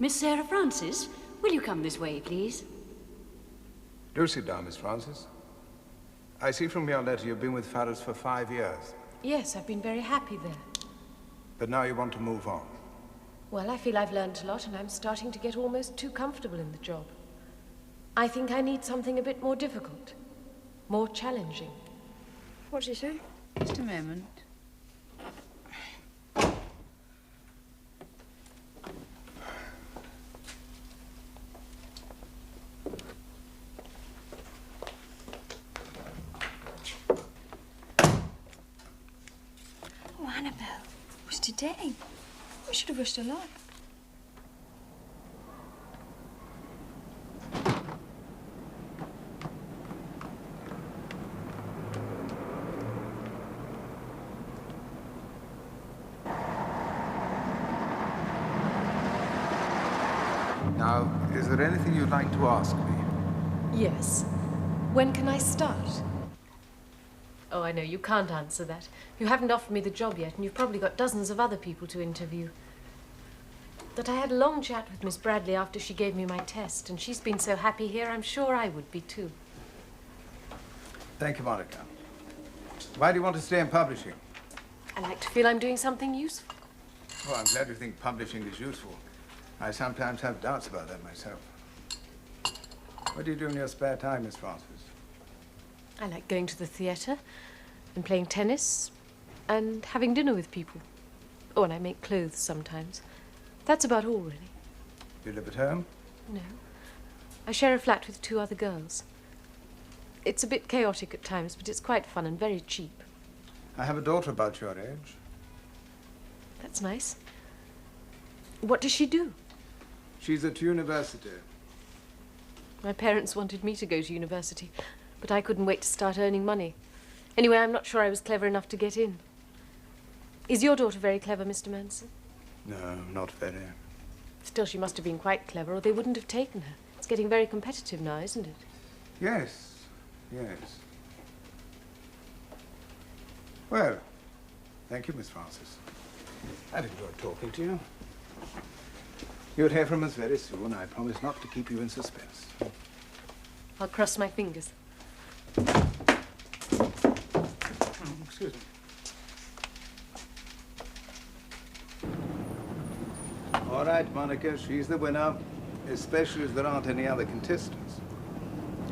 Miss Sarah Francis, will you come this way, please? Do sit down, Miss Francis. I see from your letter you've been with Farris for 5 years. Yes, I've been very happy there. But now you want to move on. Well, I feel I've learned a lot and I'm starting to get almost too comfortable in the job. I think I need something a bit more difficult, more challenging. What's he say? Just a moment. Oh, Annabelle, it was today. We should have wished her luck. Now, is there anything you'd like to ask me? Yes. When can I start? Oh, I know, you can't answer that. You haven't offered me the job yet, and you've probably got dozens of other people to interview. But I had a long chat with Miss Bradley after she gave me my test, and she's been so happy here, I'm sure I would be too. Thank you, Monica. Why do you want to stay in publishing? I like to feel I'm doing something useful. Oh, I'm glad you think publishing is useful. I sometimes have doubts about that myself. What do you do in your spare time, Miss Francis? I like going to the theatre and playing tennis and having dinner with people. Oh, and I make clothes sometimes. That's about all, really. You live at home? No. I share a flat with 2 other girls. It's a bit chaotic at times, but it's quite fun and very cheap. I have a daughter about your age. That's nice. What does she do? She's at university. My parents wanted me to go to university, but I couldn't wait to start earning money. Anyway, I'm not sure I was clever enough to get in. Is your daughter very clever, Mr. Manson? No, not very. Still, she must have been quite clever, or they wouldn't have taken her. It's getting very competitive now, isn't it? Yes, yes. Well, thank you, Miss Francis. I've enjoyed talking to you. You'll hear from us very soon. I promise not to keep you in suspense. I'll cross my fingers. Excuse me. All right, Monica, she's the winner, especially as there aren't any other contestants.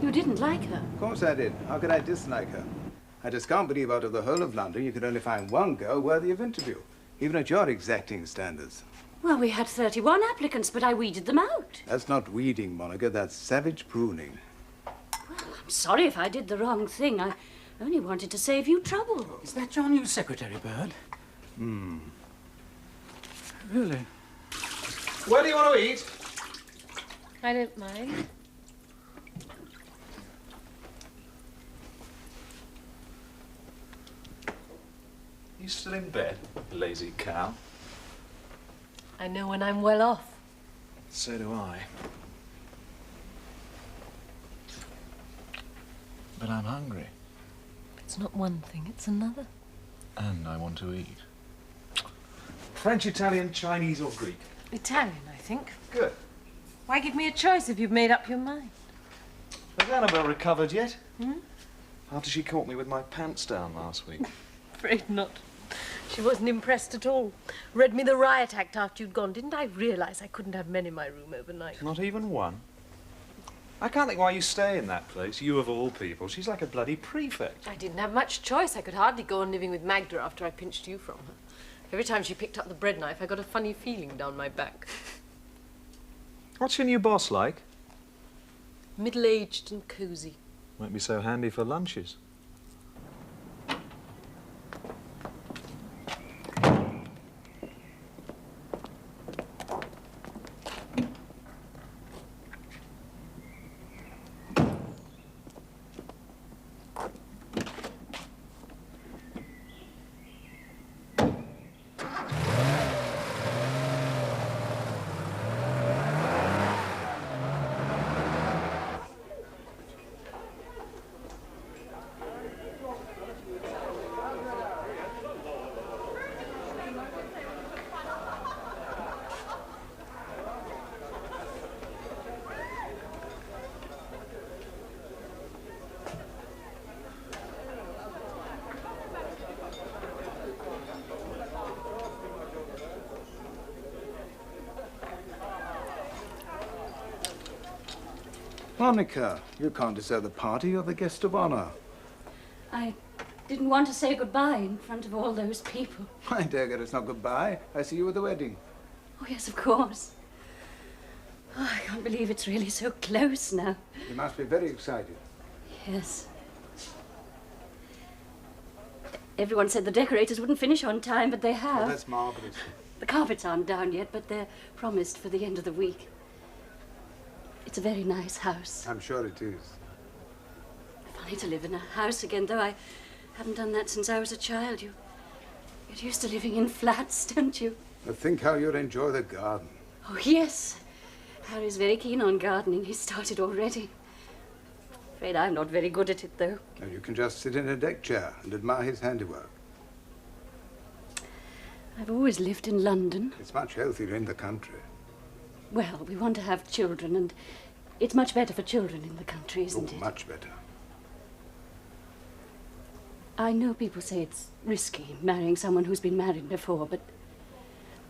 You didn't like her? Of course I did. How could I dislike her? I just can't believe out of the whole of London you could only find one girl worthy of interview, even at your exacting standards. Well, we had 31 applicants, but I weeded them out. That's not weeding, Monica. That's savage pruning. Well, I'm sorry if I did the wrong thing. I only wanted to save you trouble. Is that your new secretary, Bird? Really? Where do you want to eat? I don't mind. You still in bed, lazy cow? I know when I'm well off. So do I. But I'm hungry. It's not one thing, it's another. And I want to eat. French, Italian, Chinese or Greek? Italian, I think. Good. Why give me a choice if you've made up your mind? Has Annabelle recovered yet? After she caught me with my pants down last week. Afraid not. She wasn't impressed at all. Read me the riot act after you'd gone. Didn't I realize I couldn't have men in my room overnight? Not even one? I can't think why you stay in that place, you of all people. She's like a bloody prefect. I didn't have much choice. I could hardly go on living with Magda after I pinched you from her. Every time she picked up the bread knife, I got a funny feeling down my back. What's your new boss like? Middle-aged and cosy. Won't be so handy for lunches. Monica, you can't desert the party. You're the guest of honor. I didn't want to say goodbye in front of all those people. My dear girl, it's not goodbye. I see you at the wedding. Oh, yes, of course. Oh, I can't believe it's really so close now. You must be very excited. Yes. Everyone said the decorators wouldn't finish on time, but they have. Oh, that's marvelous. The carpets aren't down yet, but they're promised for the end of the week. It's a very nice house. I'm sure it is. Funny to live in a house again, though I haven't done that since I was a child. You get used to living in flats, don't you? But think how you'll enjoy the garden. Oh, yes. Harry's very keen on gardening. He's started already. Afraid I'm not very good at it, though. And you can just sit in a deck chair and admire his handiwork. I've always lived in London. It's much healthier in the country. Well, we want to have children, and it's much better for children in the country, isn't it? Much better. I know people say it's risky marrying someone who's been married before, but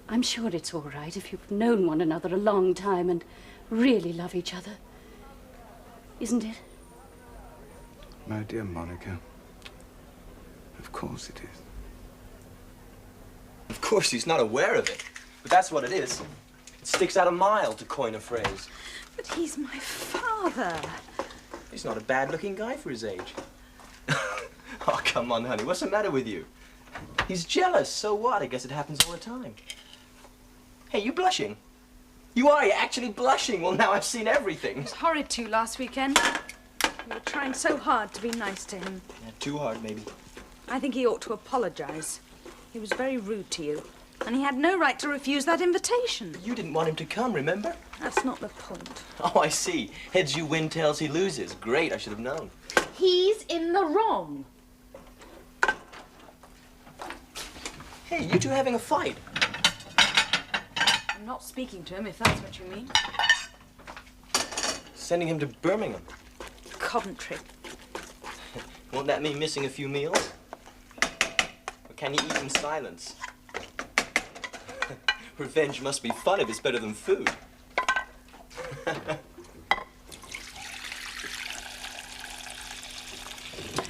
I'm sure it's all right if you've known one another a long time and really love each other. Isn't it? My dear Monica, of course it is. Of course, he's not aware of it. But that's what it is. It sticks out a mile, to coin a phrase. But he's my father. He's not a bad-looking guy for his age. Oh, come on, honey. What's the matter with you? He's jealous. So what? I guess it happens all the time. Hey, you blushing? You are? You're actually blushing? Well, now I've seen everything. It was horrid too last weekend. You were trying so hard to be nice to him. Yeah, too hard, maybe. I think he ought to apologize. He was very rude to you. And he had no right to refuse that invitation. You didn't want him to come, remember? That's not the point. Oh, I see. Heads you win, tails he loses. Great, I should have known. He's in the wrong. Hey, you two having a fight? I'm not speaking to him, if that's what you mean. Sending him to Birmingham. Coventry. Won't that mean missing a few meals? Or can you eat in silence? Revenge must be fun if it's better than food.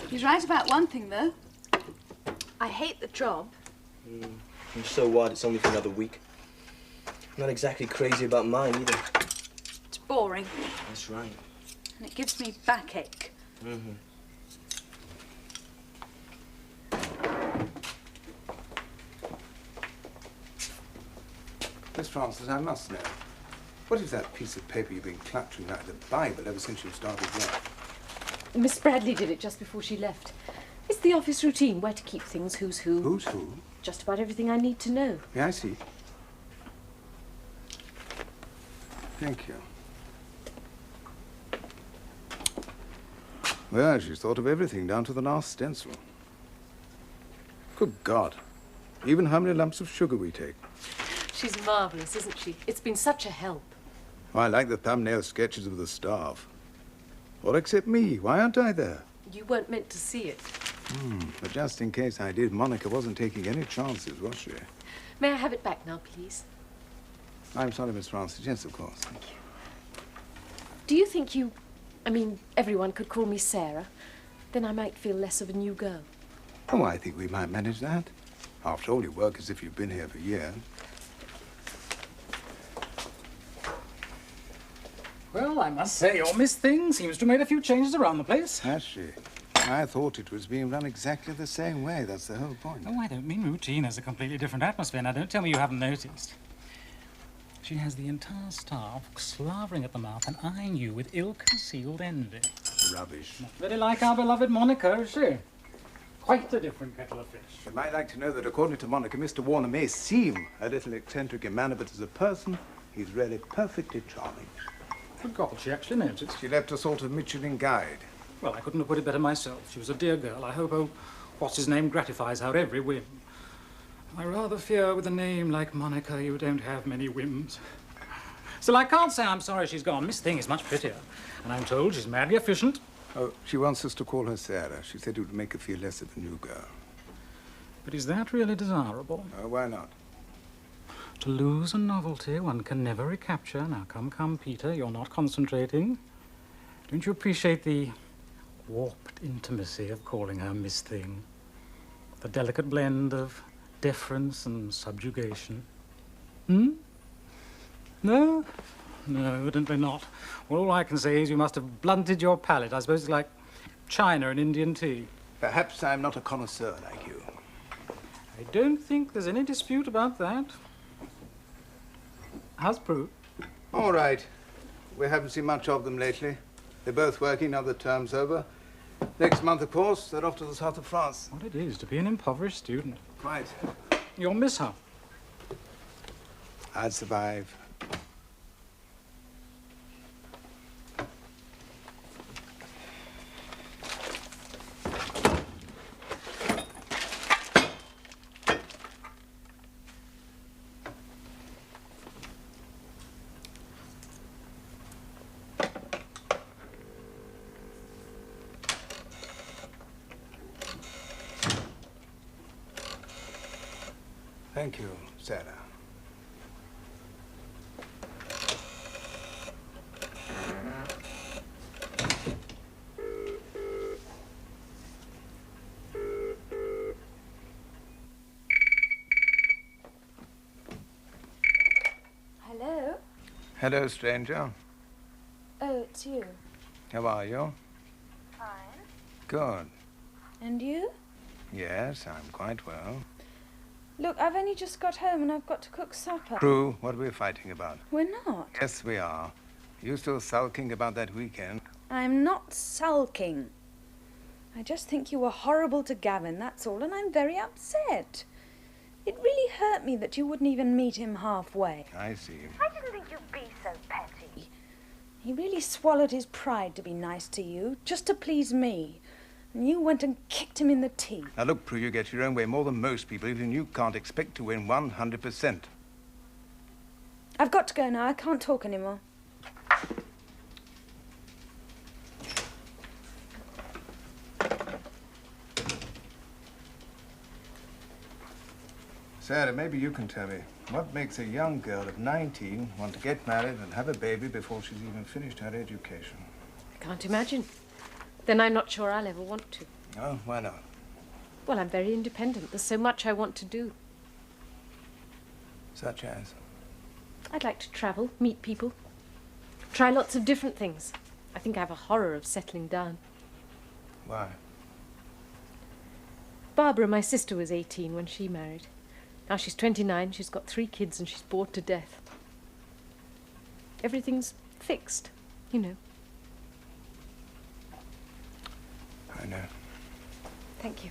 He's right about one thing, though. I hate the job. And so what? It's only for another week. I'm not exactly crazy about mine either. It's boring. That's right. And it gives me backache. Mm-hmm. Miss Frances, I must know. What is that piece of paper you've been clutching like the Bible ever since you started work? Miss Bradley did it just before she left. It's the office routine, where to keep things, who's who. Who's who? Just about everything I need to know. Yeah, I see. Thank you. Well, she's thought of everything, down to the last stencil. Good God. Even how many lumps of sugar we take. She's marvellous, isn't she? It's been such a help. Oh, I like the thumbnail sketches of the staff. All except me. Why aren't I there? You weren't meant to see it. But just in case I did, Monica wasn't taking any chances, was she? May I have it back now, please? I'm sorry, Miss Frances. Yes, of course. Thank you. Do you think everyone could call me Sarah? Then I might feel less of a new girl. Oh, I think we might manage that. After all, you work as if you've been here for years. Well, I must say, your Miss Thing seems to have made a few changes around the place. Has she? I thought it was being run exactly the same way. That's the whole point. Oh, I don't mean routine. There's a completely different atmosphere. Now, don't tell me you haven't noticed. She has the entire staff slavering at the mouth and eyeing you with ill-concealed envy. Rubbish. Not very like our beloved Monica, is she? Quite a different kettle of fish. You might like to know that, according to Monica, Mr. Warner may seem a little eccentric in manner, but as a person, he's really perfectly charming. Good God, she actually noticed. She left a sort of Michelin guide. Well, I couldn't have put it better myself. She was a dear girl. I hope, what's-his-name gratifies her every whim. I rather fear with a name like Monica, you don't have many whims. Still, I can't say I'm sorry she's gone. Miss Thing is much prettier. And I'm told she's madly efficient. Oh, she wants us to call her Sarah. She said it would make her feel less of a new girl. But is that really desirable? Why not? To lose a novelty one can never recapture. Now, come, Peter, you're not concentrating. Don't you appreciate the warped intimacy of calling her Miss Thing? The delicate blend of deference and subjugation. Hmm? No? No, evidently not. Well, all I can say is you must have blunted your palate. I suppose it's like China and Indian tea. Perhaps I'm not a connoisseur like you. I don't think there's any dispute about that. How's Prue? All right. We haven't seen much of them lately. They're both working now the term's over. Next month, of course, they're off to the south of France. What it is to be an impoverished student. Quite. You'll miss her. I'd survive. Thank you, Sarah. Hello? Hello, stranger. Oh, it's you. How are you? Fine. Good. And you? Yes, I'm quite well. Look, I've only just got home and I've got to cook supper. Prue, what are we fighting about? We're not. Yes, we are. You still sulking about that weekend? I'm not sulking. I just think you were horrible to Gavin, that's all, and I'm very upset. It really hurt me that you wouldn't even meet him halfway. I see. I didn't think you'd be so petty. He really swallowed his pride to be nice to you, just to please me. And you went and kicked him in the teeth. Now look, Prue, you get your own way more than most people. Even you can't expect to win 100%. I've got to go now. I can't talk anymore. Sarah, maybe you can tell me, what makes a young girl of 19 want to get married and have a baby before she's even finished her education? I can't imagine. Then I'm not sure I'll ever want to. Oh, why not? Well, I'm very independent. There's so much I want to do. Such as? I'd like to travel, meet people, try lots of different things. I think I have a horror of settling down. Why? Barbara, my sister, was 18 when she married. Now she's 29, she's got 3 kids and she's bored to death. Everything's fixed, you know. I know. Thank you.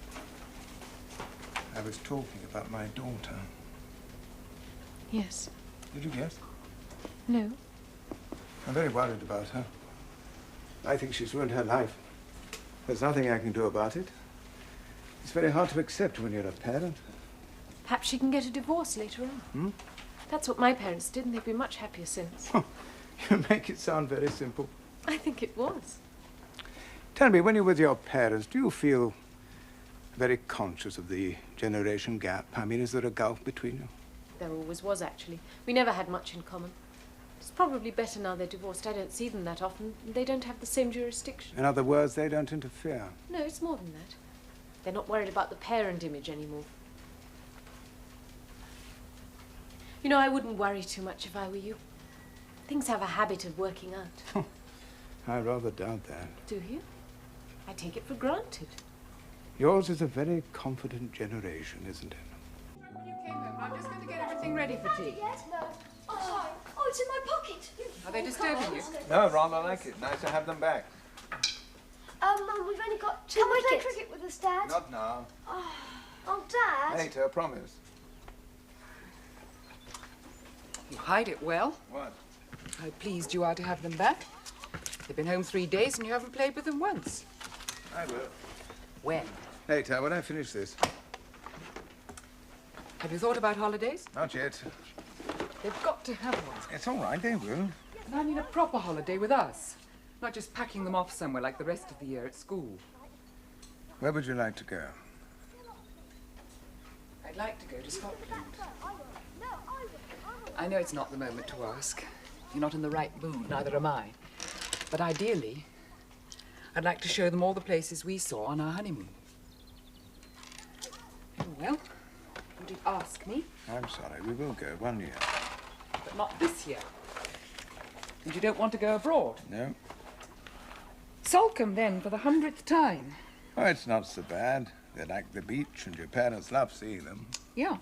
I was talking about my daughter. Yes. Did you guess? No. I'm very worried about her. I think she's ruined her life. There's nothing I can do about it. It's very hard to accept when you're a parent. Perhaps she can get a divorce later on. Hmm? That's what my parents did, and they've been much happier since. You make it sound very simple. I think it was. Tell me, when you're with your parents, do you feel very conscious of the generation gap? I mean, is there a gulf between you? There always was, actually. We never had much in common. It's probably better now they're divorced. I don't see them that often. They don't have the same jurisdiction. In other words, they don't interfere. No, it's more than that. They're not worried about the parent image anymore. You know, I wouldn't worry too much if I were you. Things have a habit of working out. I rather doubt that. Do you? I take it for granted. Yours is a very confident generation, isn't it? I'm just going to get everything ready for tea. Oh, it's in my pocket. Are they disturbing you? No, rather like it. Nice to have them back. Mum, we've only got 2 wickets. Can we play cricket with us, Dad? Not now. Oh, Dad. Later, promise. You hide it well. What? How pleased you are to have them back. They've been home 3 days and you haven't played with them once. I will. When? Later, when I finish this. Have you thought about holidays? Not yet. They've got to have one. It's all right, they will. And I mean a proper holiday with us. Not just packing them off somewhere like the rest of the year at school. Where would you like to go? I'd like to go to Scotland. I know it's not the moment to ask. You're not in the right mood, neither am I. But ideally, I'd like to show them all the places we saw on our honeymoon. Oh, well, you did ask me. I'm sorry, we will go one year. But not this year. And you don't want to go abroad? No. Salcombe, then, for the 100th time. Oh, it's not so bad. They like the beach, and your parents love seeing them. Yeah.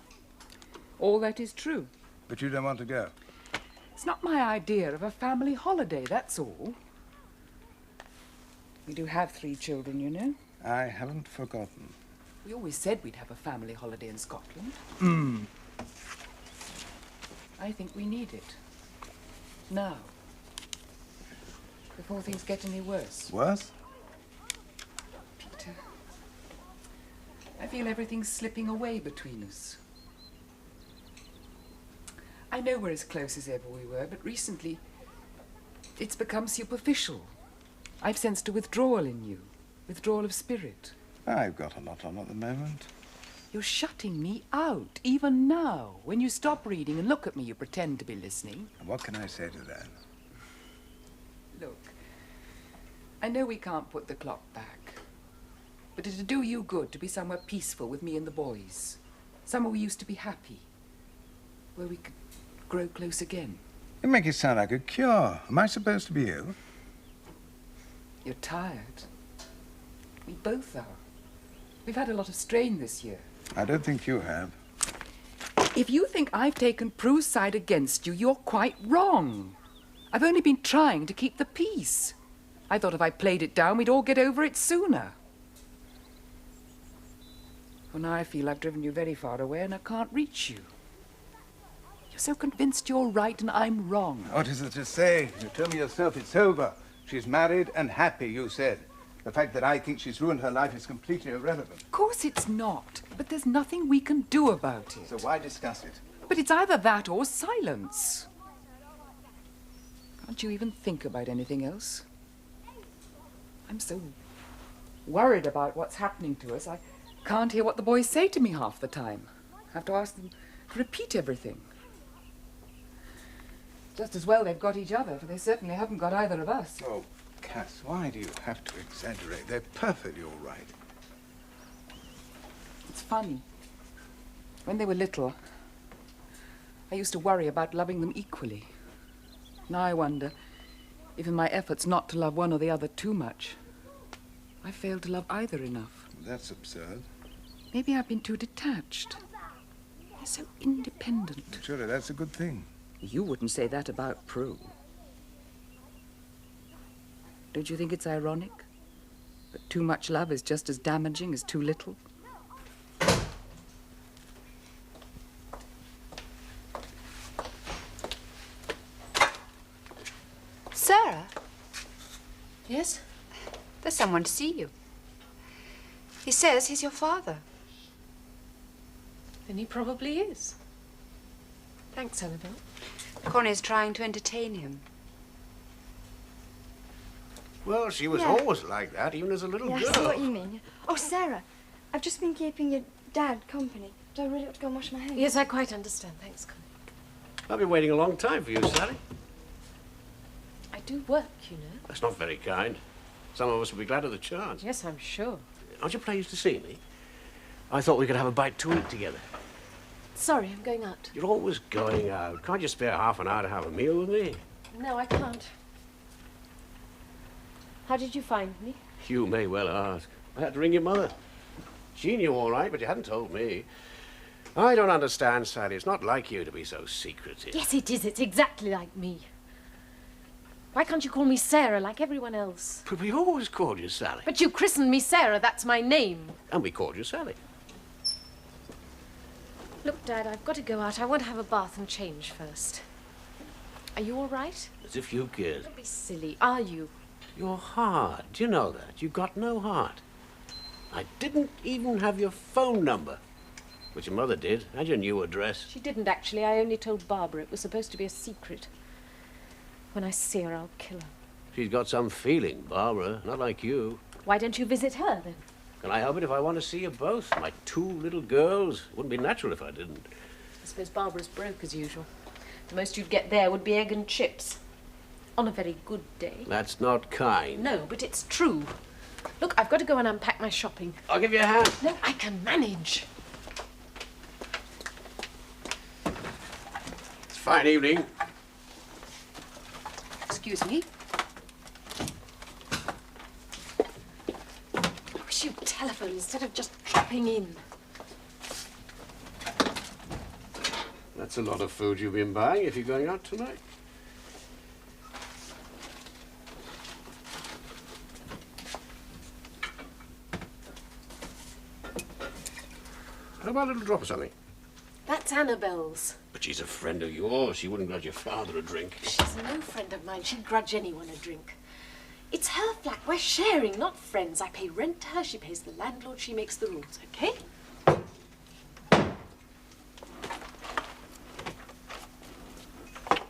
All that is true. But you don't want to go? It's not my idea of a family holiday, that's all. We do have 3 children, you know. I haven't forgotten. We always said we'd have a family holiday in Scotland. I think we need it. Now. Before things get any worse. Worse? Peter, I feel everything's slipping away between us. I know we're as close as ever we were, but recently it's become superficial. I've sensed a withdrawal in you, withdrawal of spirit. I've got a lot on at the moment. You're shutting me out, even now. When you stop reading and look at me, you pretend to be listening. And what can I say to that? Look, I know we can't put the clock back, but it'd do you good to be somewhere peaceful with me and the boys. Somewhere we used to be happy, where we could grow close again. You make it sound like a cure. Am I supposed to be ill? You're tired. We both are. We've had a lot of strain this year. I don't think you have. If you think I've taken Prue's side against you, you're quite wrong. I've only been trying to keep the peace. I thought if I played it down, we'd all get over it sooner. Well, now I feel I've driven you very far away and I can't reach you. You're so convinced you're right and I'm wrong. What is it to say? You tell me yourself it's over. She's married and happy, you said. The fact that I think she's ruined her life is completely irrelevant. Of course it's not, but there's nothing we can do about it. So why discuss it? But it's either that or silence. Can't you even think about anything else? I'm so worried about what's happening to us. I can't hear what the boys say to me half the time. I have to ask them to repeat everything. Just as well they've got each other, for they certainly haven't got either of us. Oh, Cass, why do you have to exaggerate? They're perfectly all right. It's funny. When they were little, I used to worry about loving them equally. Now I wonder if in my efforts not to love one or the other too much, I failed to love either enough. That's absurd. Maybe I've been too detached. They're so independent. Surely that's a good thing. You wouldn't say that about Prue. Don't you think it's ironic that too much love is just as damaging as too little? Sarah, Yes? there's someone to see you. He says he's your father. Then he probably is. Thanks, Annabelle. Connie's trying to entertain him. Well, she was Yeah. always like that, even as a little Yeah, I girl. see what you mean. Oh, Sarah, I've just been keeping your dad company. Do I really have to go and wash my hands? Yes, I quite understand. Thanks, Connie. I've been waiting a long time for you, Sally. I do work, you know. That's not very kind. Some of us would be glad of the chance. Yes, I'm sure. Aren't you pleased to see me? I thought we could have a bite to eat together. Sorry, I'm going out. You're always going out. Can't you spare half an hour to have a meal with me? No, I can't. How did you find me? You may well ask. I had to ring your mother. She knew all right, but you hadn't told me. I don't understand, Sally. It's not like you to be so secretive. Yes, it is. It's exactly like me. Why can't you call me Sarah like everyone else? But we always called you Sally. But you christened me Sarah. That's my name. And we called you Sally. Look, Dad, I've got to go out. I want to have a bath and change first. Are you all right? As if you cared. Don't be silly. Are you? You're hard. Do you know that? You've got no heart. I didn't even have your phone number. But your mother did, and your new address. She didn't, actually. I only told Barbara. It was supposed to be a secret. When I see her, I'll kill her. She's got some feeling, Barbara, not like you. Why don't you visit her, then? Can I help it if I want to see you both? My 2 little girls. It wouldn't be natural if I didn't. I suppose Barbara's broke, as usual. The most you'd get there would be egg and chips. On a very good day. That's not kind. No, but it's true. Look, I've got to go and unpack my shopping. I'll give you a hand. No, I can manage. It's a fine evening. Excuse me. I wish you'd telephone instead of just dropping in. That's a lot of food you've been buying if you're going out tonight. How about a little drop of something? That's Annabelle's. But she's a friend of yours. She wouldn't grudge your father a drink. She's no friend of mine. She'd grudge anyone a drink. It's her flat. We're sharing, not friends. I pay rent to her. She pays the landlord. She makes the rules, okay?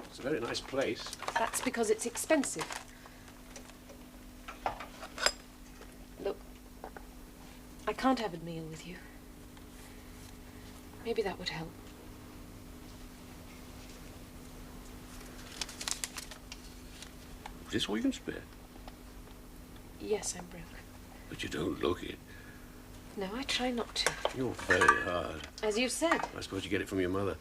It's a very nice place. That's because it's expensive. Look, I can't have a meal with you. Maybe that would help. Is this all you can spare? Yes, I'm broke. But you don't look it. No, I try not to. You're very hard. As you said. I suppose you get it from your mother.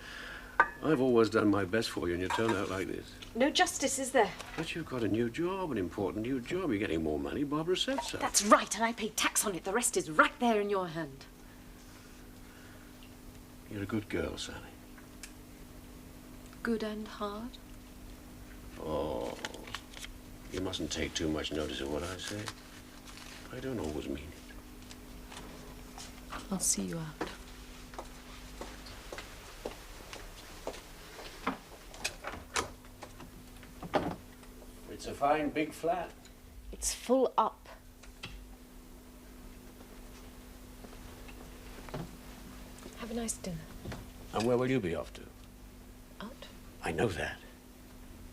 I've always done my best for you, and you turn out like this. No justice, is there? But you've got a new job, an important new job. You're getting more money. Barbara said so. That's right, and I pay tax on it. The rest is right there in your hand. You're a good girl, Sally. Good and hard? Oh, you mustn't take too much notice of what I say. I don't always mean it. I'll see you out. It's a fine big flat. It's full up. Have a nice dinner. And where will you be off to? Out? I know that.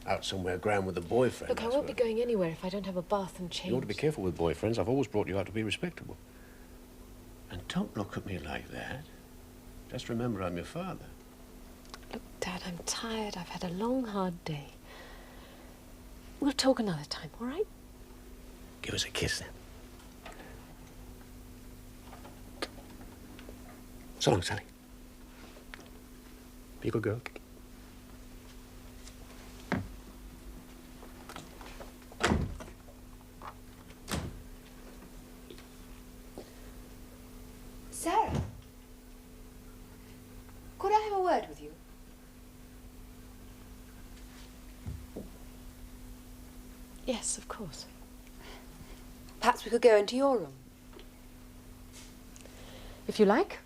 Out somewhere grand with a boyfriend. Look, I won't be going anywhere if I don't have a bath and change. You ought to be careful with boyfriends. I've always brought you out to be respectable. And don't look at me like that. Just remember I'm your father. Look, Dad, I'm tired. I've had a long, hard day. We'll talk another time, all right? Give us a kiss, then. So long, Sally. Be a good girl. Sarah, could I have a word with you? Yes, of course. Perhaps we could go into your room. If you like.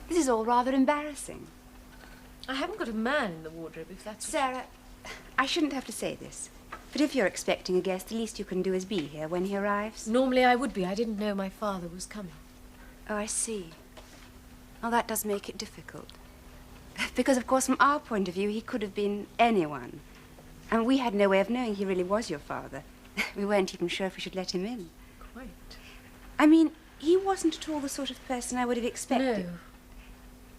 This is all rather embarrassing. I haven't got a man in the wardrobe, if that's... Sarah, I shouldn't have to say this, but if you're expecting a guest, the least you can do is be here when he arrives. Normally I would be. I didn't know my father was coming. Oh, I see. Oh, that does make it difficult. Because, of course, from our point of view, he could have been anyone. And we had no way of knowing he really was your father. We weren't even sure if we should let him in. Quite. I mean, he wasn't at all the sort of person I would have expected. No.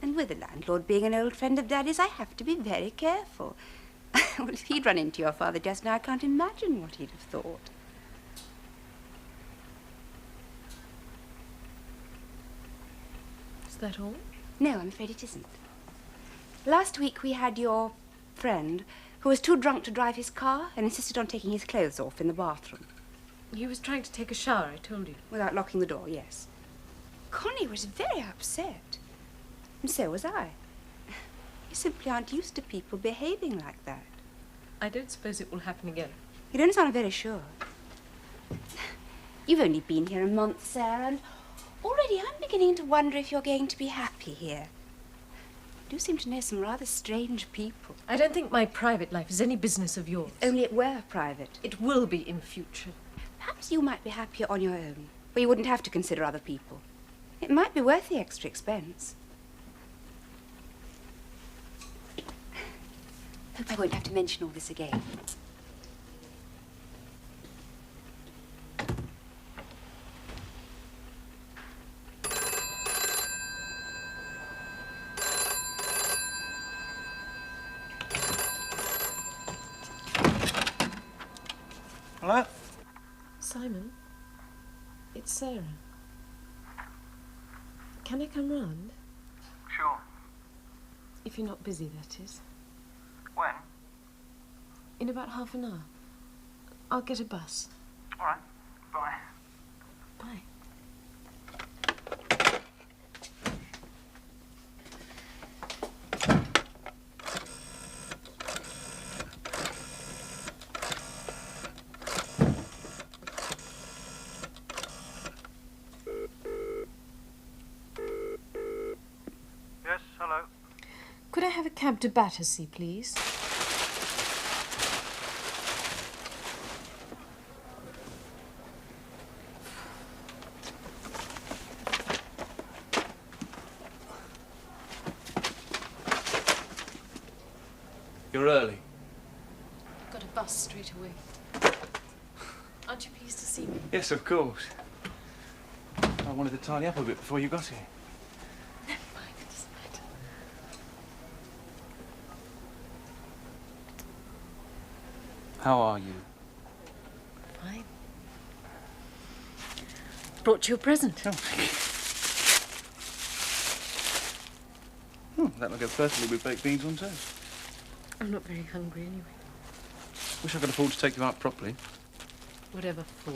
And with the landlord being an old friend of Daddy's, I have to be very careful. Well, if he'd run into your father just now, I can't imagine what he'd have thought. Is that all? No, I'm afraid it isn't. Last week we had your friend who was too drunk to drive his car and insisted on taking his clothes off in the bathroom. He was trying to take a shower, I told you. Without locking the door, yes. Connie was very upset. And so was I. You simply aren't used to people behaving like that. I don't suppose it will happen again. You don't sound very sure. You've only been here a month, Sarah, and already I'm beginning to wonder if you're going to be happy here. You do seem to know some rather strange people. I don't think my private life is any business of yours. If only it were private. It will be in future. Perhaps you might be happier on your own, where you wouldn't have to consider other people. It might be worth the extra expense. Hope I won't have to mention all this again. Hello? Simon, it's Sarah. Can I come round? Sure. If you're not busy, that is. When? In about half an hour. I'll get a bus. All right. Bye. Bye. Yes, hello. Could I have a cab to Battersea, please? You're early. Got a bus straight away. Aren't you pleased to see me? Yes, of course. I wanted to tidy up a bit before you got here. Never mind, it doesn't matter. How are you? Fine. Brought you a present. Oh, that will go perfectly with baked beans on toast. I'm not very hungry anyway. Wish I could afford to take you out properly. Whatever for.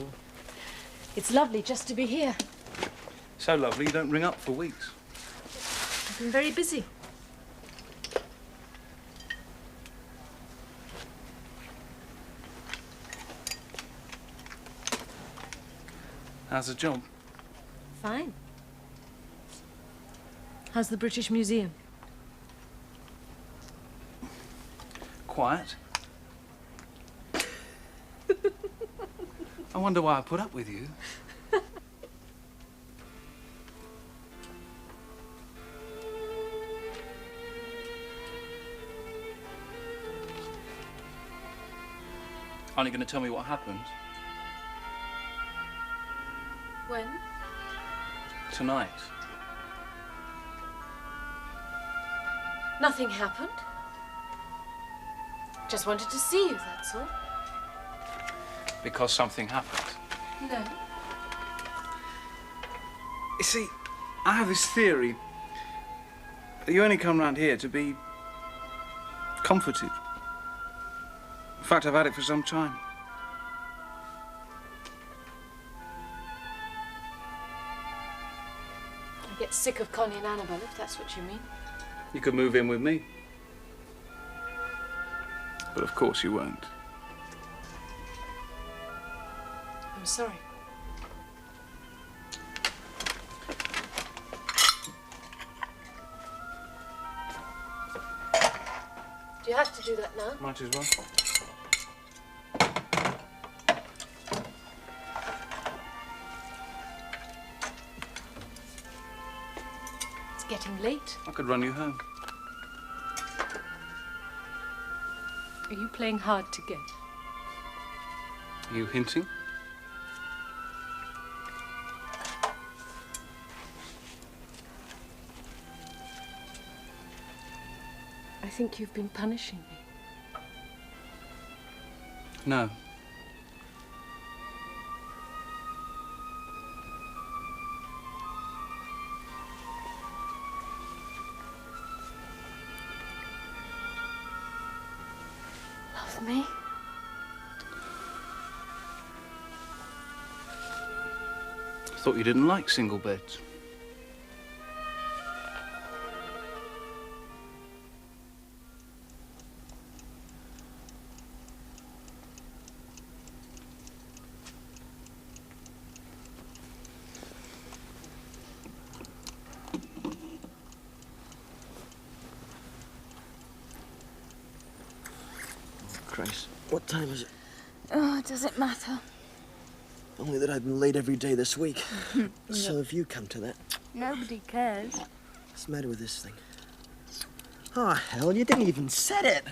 It's lovely just to be here. So lovely you don't ring up for weeks. I've been very busy. How's the job? Fine. How's the British Museum? Quiet. I wonder why I put up with you. Aren't you going to tell me what happened? When? Tonight. Nothing happened. Just wanted to see you, that's all. Because something happened. No. You see, I have this theory that you only come round here to be comforted. In fact, I've had it for some time. I get sick of Connie and Annabelle, if that's what you mean. You could move in with me. But of course you won't. I'm sorry. Do you have to do that now? Might as well. It's getting late. I could run you home. Are you playing hard to get? Are you hinting? I think you've been punishing me. No. Love me? I thought you didn't like single beds. Christ, what time is it? Oh, does it matter? Only that I've been late every day this week. So have you come to that? Nobody cares. What's the matter with this thing? Oh, hell, you didn't even set it.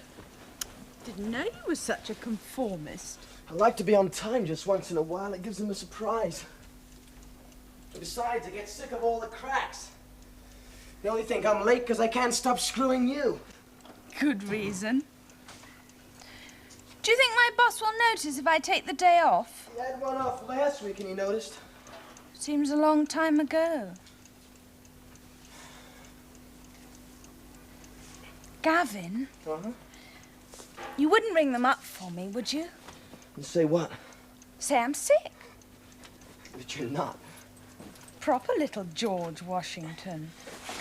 Didn't know you were such a conformist. I like to be on time just once in a while. It gives them a surprise. Besides, I get sick of all the cracks. They only think I'm late because I can't stop screwing you. Good reason. Do you think my boss will notice if I take the day off? He had one off last week and he noticed. Seems a long time ago. Gavin? Uh-huh. You wouldn't ring them up for me, would you? You say what? Say I'm sick. That you're not. Proper little George Washington.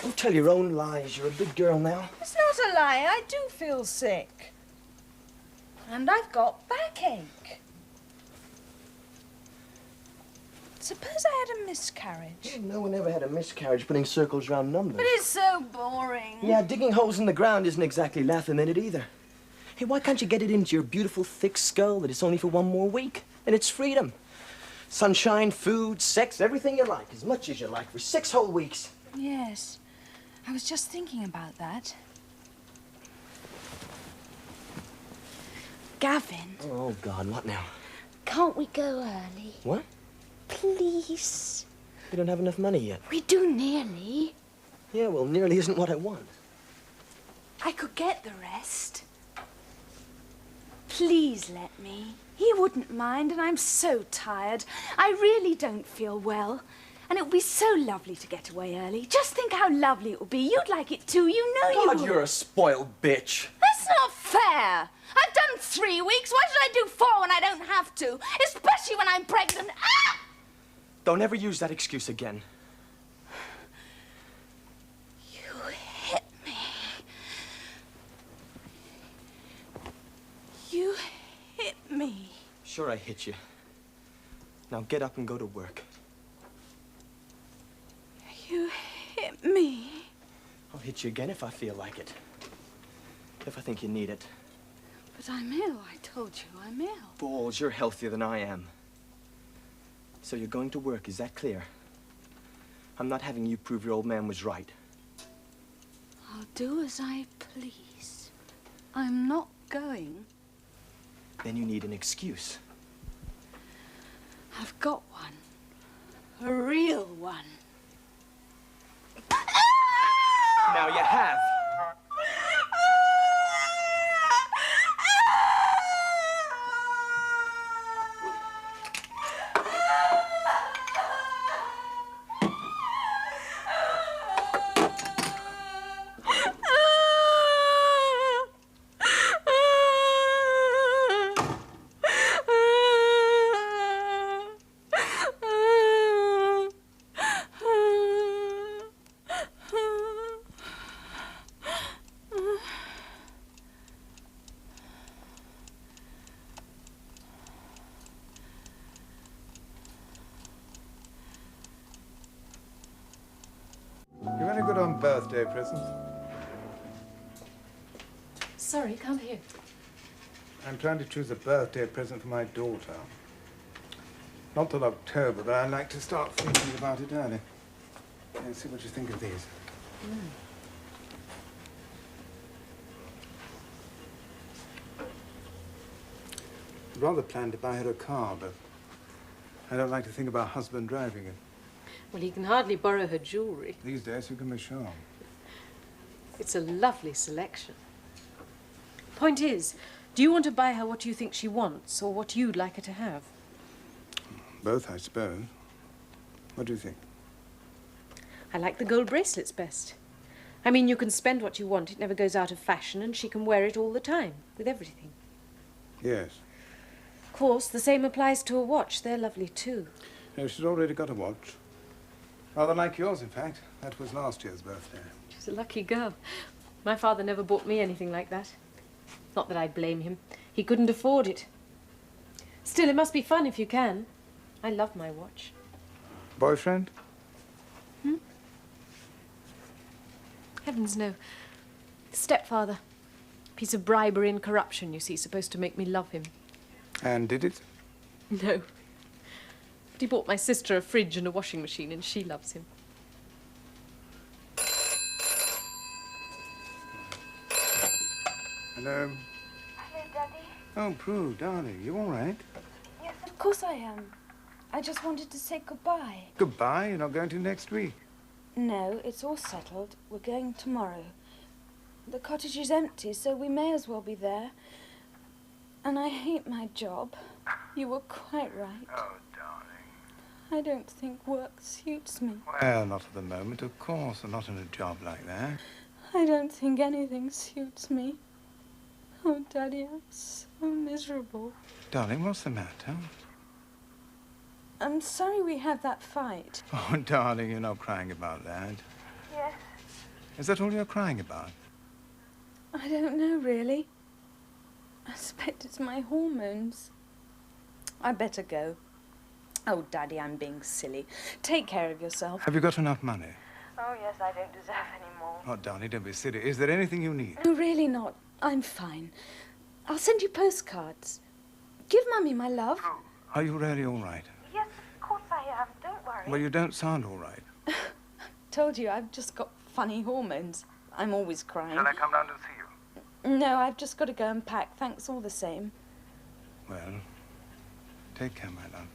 Don't tell your own lies. You're a big girl now. It's not a lie. I do feel sick. And I've got backache. Suppose I had a miscarriage. No one ever had a miscarriage putting circles around numbers. But it's so boring. Yeah, digging holes in the ground isn't exactly laughing at it either. Hey, why can't you get it into your beautiful, thick skull that it's only for one more week? And it's freedom. Sunshine, food, sex, everything you like, as much as you like, for 6 whole weeks. Yes. I was just thinking about that. Gavin. Oh, God, what now? Can't we go early? What? Please. We don't have enough money yet. We do nearly. Yeah, well, nearly isn't what I want. I could get the rest. Please let me. He wouldn't mind, and I'm so tired. I really don't feel well. And it would be so lovely to get away early. Just think how lovely it would be. You'd like it too. You know you God, would. you're a spoiled bitch. That's not fair. I've done 3 weeks. Why should I do 4 when I don't have to? Especially when I'm pregnant. Ah! Don't ever use that excuse again. You hit me. You hit me. Sure, I hit you. Now get up and go to work. You hit me. I'll hit you again if I feel like it. If I think you need it. But I'm ill. I told you I'm ill. Balls, you're healthier than I am. So you're going to work, is that clear? I'm not having you prove your old man was right. I'll do as I please. I'm not going. Then you need an excuse. I've got one. A real one. Now you have. You're very good on birthday presents. Sorry, can't hear. I'm trying to choose a birthday present for my daughter. Not till October, but I like to start thinking about it early. Let's see what you think of these. I'd rather plan to buy her a car, but I don't like to think about husband driving it. Well, he can hardly borrow her jewellery. These days, who can be sure? It's a lovely selection. Point is, do you want to buy her what you think she wants, or what you'd like her to have? Both, I suppose. What do you think? I like the gold bracelets best. I mean, you can spend what you want. It never goes out of fashion, and she can wear it all the time, with everything. Yes. Of course, the same applies to a watch. They're lovely, too. No, she's already got a watch. Rather like yours, in fact. That was last year's birthday. She's a lucky girl. My father never bought me anything like that. Not that I blame him. He couldn't afford it. Still, it must be fun if you can. I love my watch. Boyfriend? Heavens, no. Stepfather. Piece of bribery and corruption, you see, supposed to make me love him. And did it? No. But he bought my sister a fridge and a washing machine, and she loves him. Hello? Hello, Daddy. Oh, Prue, darling, you all right? Yes, of course I am. I just wanted to say goodbye. Goodbye? You're not going to next week? No, it's all settled. We're going tomorrow. The cottage is empty, so we may as well be there. And I hate my job. You were quite right. Oh, darling. I don't think work suits me. Well, not at the moment, of course, and not in a job like that. I don't think anything suits me. Oh, Daddy, I'm so miserable. Darling, what's the matter? I'm sorry we had that fight. Oh, darling, you're not crying about that. Yes. Is that all you're crying about? I don't know, really. I suspect it's my hormones. I better go. Oh, Daddy, I'm being silly. Take care of yourself. Have you got enough money? Oh, yes, I don't deserve any more. Oh, darling, don't be silly. Is there anything you need? No, really not. I'm fine. I'll send you postcards. Give Mummy my love. Are you really all right? Yes, of course I am. Don't worry. Well, you don't sound all right. Told you, I've just got funny hormones. I'm always crying. Shall I come down to see you? No, I've just got to go and pack. Thanks all the same. Well, take care, my love.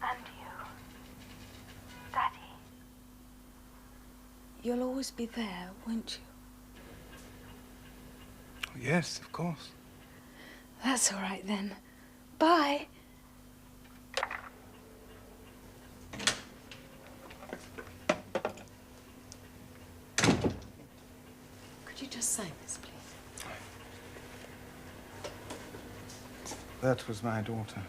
And you. Daddy. You'll always be there, won't you? Yes, of course. That's all right then. Bye. Could you just sign this, please? That was my daughter.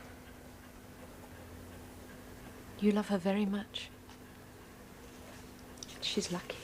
You love her very much. She's lucky.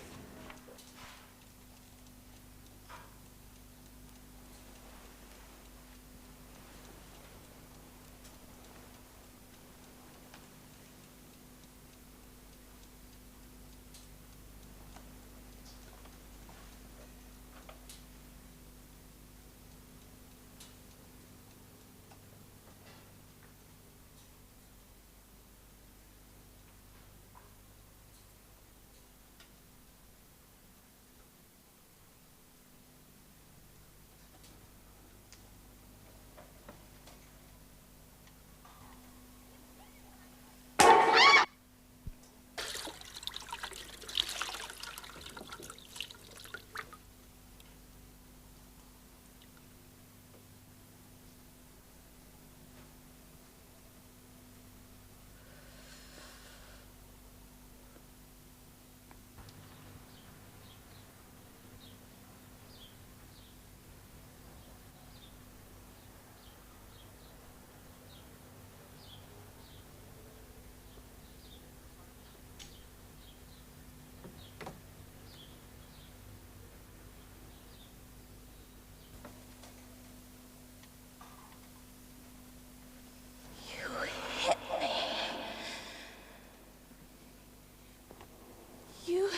You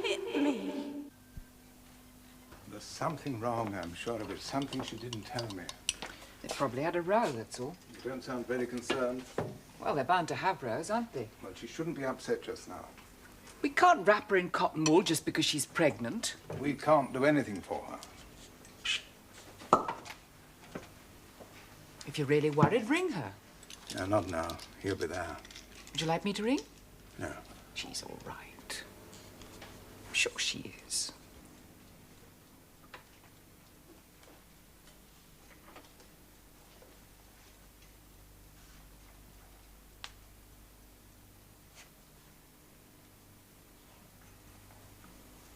hit me. There's something wrong, I'm sure of it. Something she didn't tell me. They probably had a row, that's all. You don't sound very concerned. Well, they're bound to have rows, aren't they? Well, she shouldn't be upset just now. We can't wrap her in cotton wool just because she's pregnant. We can't do anything for her. If you're really worried, ring her. No, not now. He'll be there. Would you like me to ring? No. She's all right. I'm sure she is.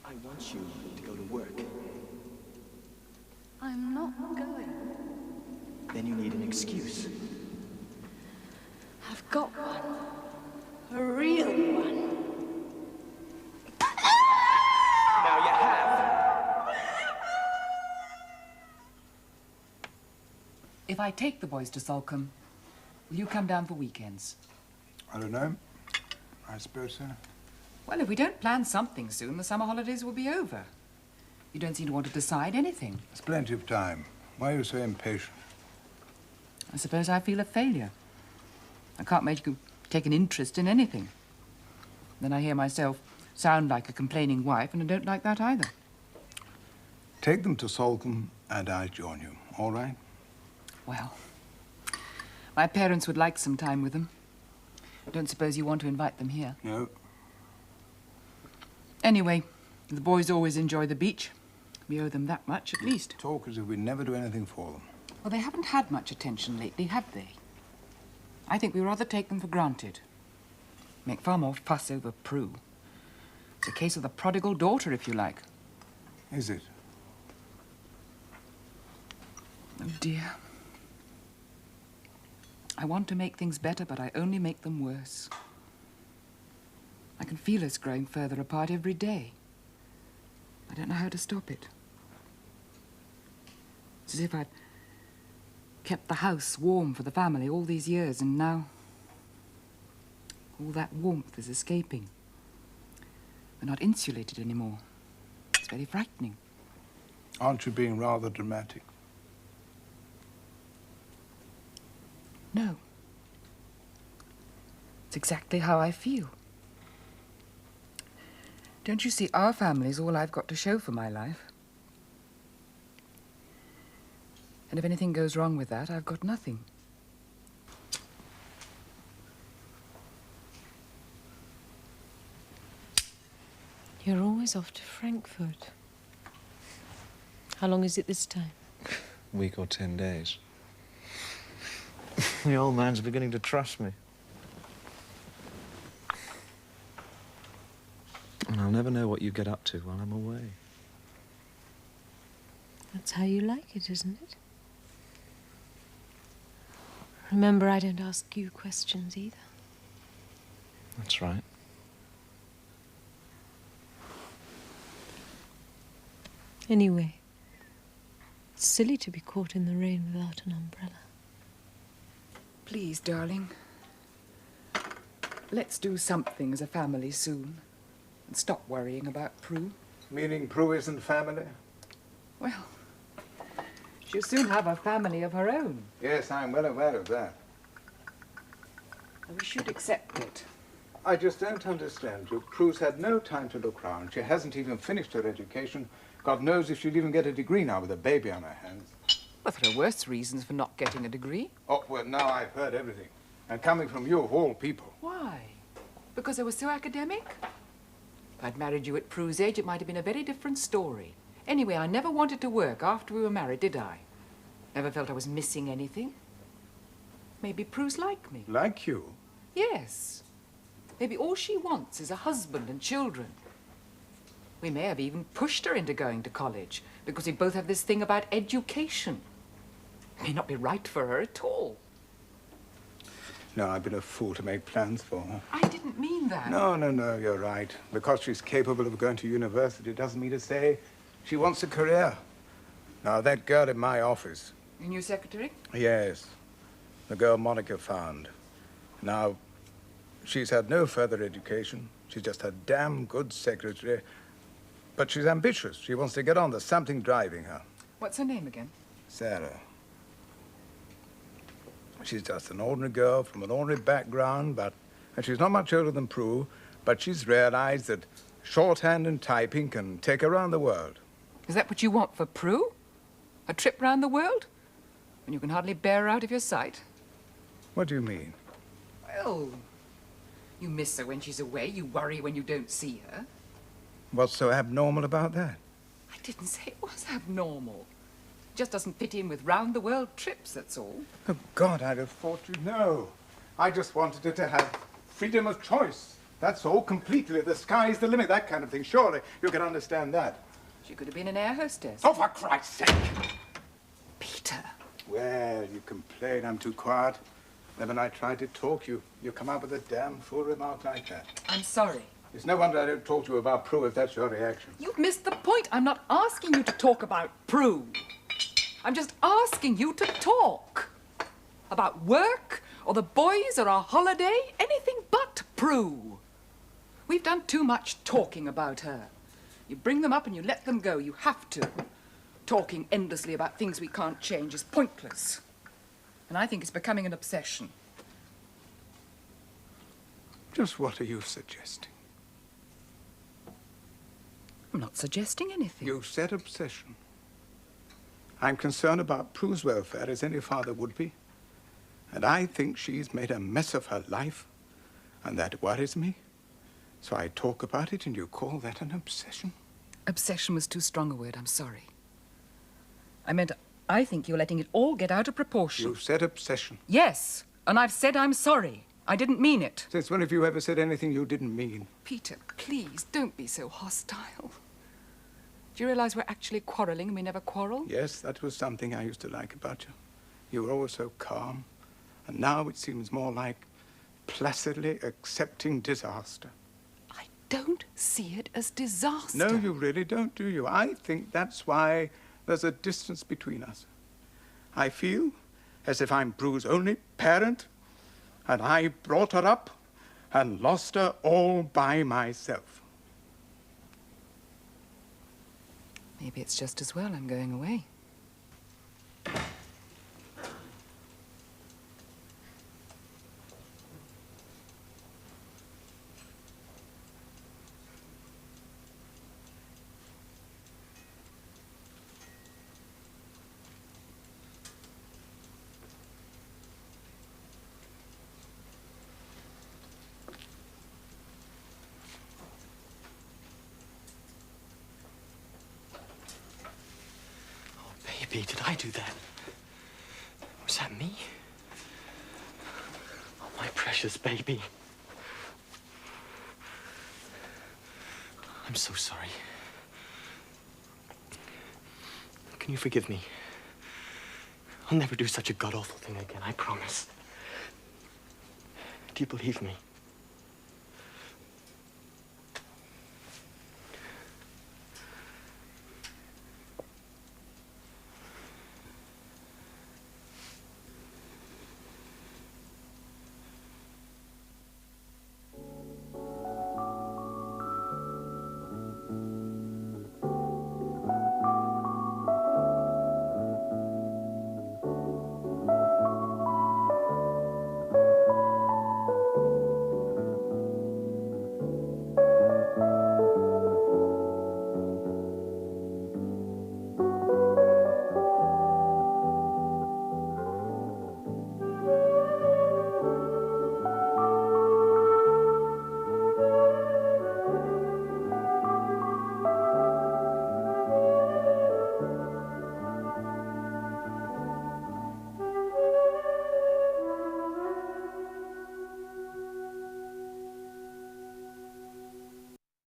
I want you to go to work. I'm not going. Then you need an excuse. I've got one. A real one. Now you have. If I take the boys to Salcombe, will you come down for weekends? I don't know. I suppose so. Well, if we don't plan something soon, the summer holidays will be over. You don't seem to want to decide anything. There's plenty of time. Why are you so impatient? I suppose I feel a failure. I can't make you take an interest in anything. Then I hear myself sound like a complaining wife, and I don't like that either. Take them to Salcombe, and I join you. All right? Well, my parents would like some time with them. I don't suppose you want to invite them here. No. Anyway, the boys always enjoy the beach. We owe them that much, at least. Talk as if we never do anything for them. Well, they haven't had much attention lately, have they? I think we rather take them for granted. Make far more fuss over Prue. It's a case of the prodigal daughter, if you like. Is it? Oh, dear. I want to make things better, but I only make them worse. I can feel us growing further apart every day. I don't know how to stop it. It's as if I'd kept the house warm for the family all these years, and now all that warmth is escaping. We're not insulated anymore. It's very frightening. Aren't you being rather dramatic? No. It's exactly how I feel. Don't you see, our family's all I've got to show for my life. And if anything goes wrong with that, I've got nothing. You're always off to Frankfurt. How long is it this time? A week or 10 days. The old man's beginning to trust me. And I'll never know what you get up to while I'm away. That's how you like it, isn't it? Remember, I don't ask you questions either. That's right. Anyway, it's silly to be caught in the rain without an umbrella. Please, darling. Let's do something as a family soon. And stop worrying about Prue. Meaning Prue isn't family? Well, she'll soon have a family of her own. Yes, I'm well aware of that. And we should accept it. I just don't understand you. Prue's had no time to look round. She hasn't even finished her education. God knows if she'll even get a degree now with a baby on her hands. But there are worse reasons for not getting a degree. Oh, well, now I've heard everything. And coming from you, of all people. Why? Because I was so academic? If I'd married you at Prue's age, it might have been a very different story. Anyway, I never wanted to work after we were married, did I? Never felt I was missing anything. Maybe Prue's like me. Like you? Yes. Maybe all she wants is a husband and children. We may have even pushed her into going to college because we both have this thing about education. It may not be right for her at all. No, I've been a fool to make plans for her. I didn't mean that. No, you're right. Because she's capable of going to university doesn't mean to say she wants a career. Now, that girl in my office... Your new secretary? Yes. The girl Monica found. Now, she's had no further education. She's just a damn good secretary. But she's ambitious. She wants to get on. There's something driving her. What's her name again? Sarah. She's just an ordinary girl from an ordinary background, and she's not much older than Prue, but she's realized that shorthand and typing can take her around the world. Is that what you want for Prue? A trip round the world? When you can hardly bear her out of your sight? What do you mean? Well, you miss her when she's away. You worry when you don't see her. What's so abnormal about that? I didn't say it was abnormal. It just doesn't fit in with round-the-world trips, that's all. Oh, God, I'd have thought you'd know. I just wanted her to have freedom of choice. That's all, completely. The sky's the limit, that kind of thing. Surely you can understand that. She could have been an air hostess. Oh, for Christ's sake! Peter. Well, you complain I'm too quiet. Then when I try to talk, you come up with a damn fool remark like that. I'm sorry. It's no wonder I don't talk to you about Prue if that's your reaction. You've missed the point. I'm not asking you to talk about Prue. I'm just asking you to talk. About work, or the boys, or our holiday, anything but Prue. We've done too much talking about her. You bring them up and you let them go. You have to. Talking endlessly about things we can't change is pointless. And I think it's becoming an obsession. Just what are you suggesting? I'm not suggesting anything. You said obsession. I'm concerned about Prue's welfare, as any father would be. And I think she's made a mess of her life, and that worries me. So I talk about it, and you call that an obsession? Obsession was too strong a word. I'm sorry. I meant I think you're letting it all get out of proportion. You said obsession. Yes, and I've said I'm sorry. I didn't mean it. Since when have you ever said anything you didn't mean? Peter, please, don't be so hostile. Do you realize we're actually quarreling and we never quarrel? Yes, that was something I used to like about you. You were always so calm. And now it seems more like placidly accepting disaster. I don't see it as disaster. No, you really don't, do you? I think that's why there's a distance between us. I feel as if I'm Prue's only parent, and I brought her up and lost her all by myself. Maybe it's just as well I'm going away. Baby, did I do that? Was that me? Oh, my precious baby. I'm so sorry. Can you forgive me? I'll never do such a god-awful thing again, I promise. Do you believe me?